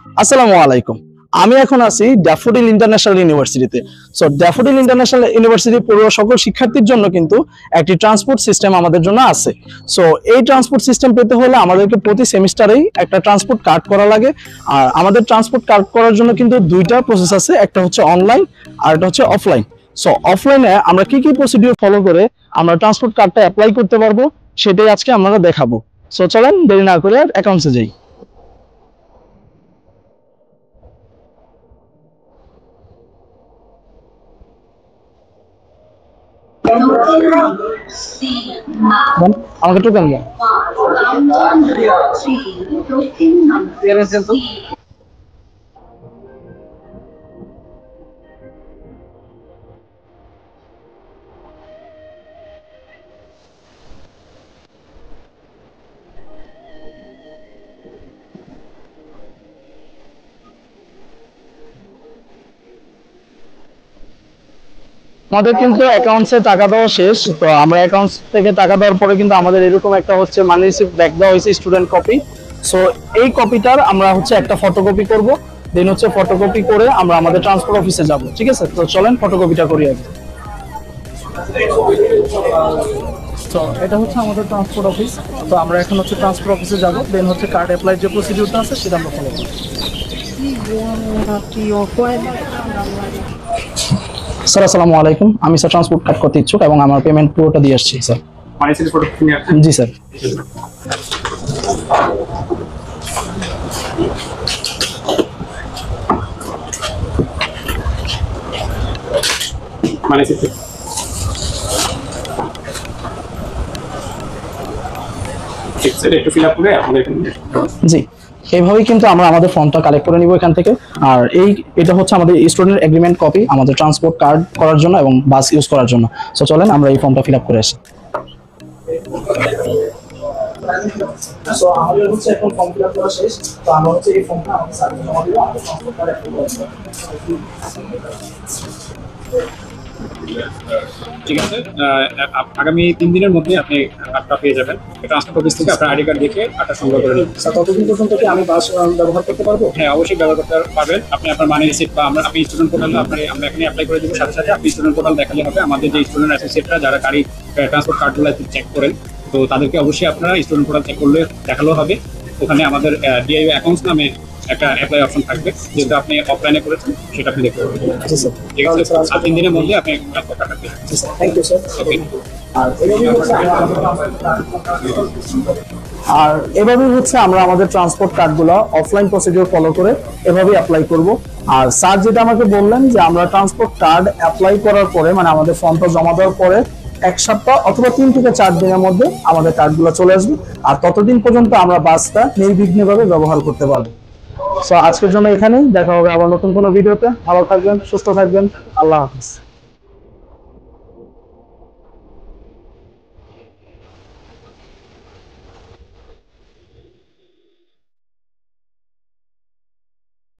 আসসালামু আলাইকুম। আমি এখন আছি ড্যাফোডিল ইন্টারন্যাশনাল ইউনিভার্সিটিতে। সো ড্যাফোডিল ইন্টারন্যাশনাল ইউনিভার্সিটি পড়ুয়া সকল শিক্ষার্থীর জন্য কিন্তু একটি ট্রান্সপোর্ট সিস্টেম আমাদের জন্য আছে। সো এই ট্রান্সপোর্ট সিস্টেম পেতে হলে আমাদেরকে প্রতি সেমিস্টারেই একটা ট্রান্সপোর্ট কার্ড করা লাগে। আর আমাদের ট্রান্সপোর্ট কার্ড করার জন্য কিন্তু দুইটা প্রসেস আছে, একটা হচ্ছে অনলাইন আর একটা হচ্ছে অফলাইন। সো অফলাইনে আমরা কি কি প্রসিডিউর ফলো করে আমরা ট্রান্সপোর্ট কার্ডটা অ্যাপ্লাই করতে পারবো সেটাই আজকে আমরা দেখাবো। সো চলেন দেরি না করে অ্যাকাউন্টসে যাই। আমাকে টোকেন দেন। আমাদের কিন্তু অ্যাকাউন্টসে টাকা দেওয়া শেষ। তো আমরা অ্যাকাউন্টস থেকে টাকা দেওয়ার পরে কিন্তু আমাদের এরকম একটা হচ্ছে মানি রিসিপ্ট ব্যাক দেওয়া হয়েছে, স্টুডেন্ট কপি। সো এই কপিটার আমরা হচ্ছে একটা ফটোকপি করব, দেন হচ্ছে ফটোকপি করে আমরা আমাদের ট্রান্সপোর্ট অফিসে যাব। ঠিক আছে, তো চলেন ফটোকপিটা করি আগে। তো এটা হচ্ছে আমাদের ট্রান্সপোর্ট অফিস। তো আমরা এখন হচ্ছে ট্রান্সপোর্ট অফিসে যাব, দেন হচ্ছে কার্ড অ্যাপ্লাই যে প্রসিডিউরটা আছে সেটা আমরা ফলো করব। স্যার আসসালামু আলাইকুম, আমি স্যার ট্রান্সপোর্ট কার্ড করতে ইচ্ছুক এবং আমার পেমেন্ট পুরোটা দিয়ে আসছি স্যার। জি স্যার। জি, এইভাবেই কিন্তু আমরা আমাদের ফর্মটা কালেক্ট করে নিব এখান থেকে। আর এটা হচ্ছে আমাদের স্টুডেন্ট এগ্রিমেন্ট কপি আমাদের ট্রান্সপোর্ট কার্ড করার জন্য এবং বাস ইউজ করার জন্য। সো চলেন আমরা এই ফর্মটা ফিল আপ করে আসি। সো আমাদের হচ্ছে এখন ফর্ম ফিল আপ করা শেষ। তো আমরা হচ্ছে এই ফর্মটা আমাদের স্যারকে জমা দিব। আমাদের ট্রান্সপোর্ট কার্ড অ্যাপ্লাই করব। ঠিক আছে, আগামী 3 দিনের মধ্যে আপনি কার্ডটা পেয়ে যাবেন। ট্রান্সপোর্ট অফিস থেকে আপনার আইডি কার্ড দেখে কার্ডটা সংগ্রহ করে নেবেন। স্যার ততদিন পর্যন্ত কি আমি বাস ব্যবহার করতে পারবো? হ্যাঁ, অবশ্যই ব্যবহার করতে পারবেন। আপনি আপনার মানি রিসিপ্ট বা আপনি স্টুডেন্ট পোর্টাল আমরা এখানে অ্যাপ্লাই করে দেবো, সাথে সাথে আপনি স্টুডেন্ট পোর্টাল দেখালে হবে। আমাদের যে স্টুডেন্ট অ্যাসোসিয়েটরা যারা গাড়ি ট্রান্সপোর্ট কার্ডগুলো চেক করেন, তো তাদেরকে অবশ্যই আপনারা স্টুডেন্ট পোর্টাল চেক করলে দেখালেও হবে। ওখানে আমাদের ডিআইও অ্যাকাউন্টস নামে একটা অ্যাপ্লাই অপশন থাকবে, যেটা আপনি অফলাইনে করেছেন সেটা আপনি দেখতে পারবেন। ঠিক আছে, আর 3 দিনের মধ্যে আপনি টাকা পেয়ে যাবেন। Thank you sir. আর এভাবেই হচ্ছে আমরা আমাদের ট্রান্সপোর্ট কার্ডগুলো অফলাইন প্রসিডিউর ফলো করে এভাবেই অ্যাপ্লাই করব। আর স্যার যেটা আমাকে বললেন যে আমরা ট্রান্সপোর্ট কার্ড অ্যাপ্লাই করার পরে মানে আমাদের ফর্মটা জমা দেওয়ার পরে 1 সপ্তাহ অথবা 3 থেকে 4 দিনের মধ্যে আমাদের কার্ডগুলো চলে আসবে। আর ততদিন পর্যন্ত আমরা বাসটা নির্বিঘ্নভাবে ব্যবহার করতে পারবো। সো আজকের জন্য এখানেই, দেখা হবে আবার নতুন কোনো ভিডিওতে। ভালো থাকবেন, সুস্থ থাকবেন, আল্লাহ হাফেজ।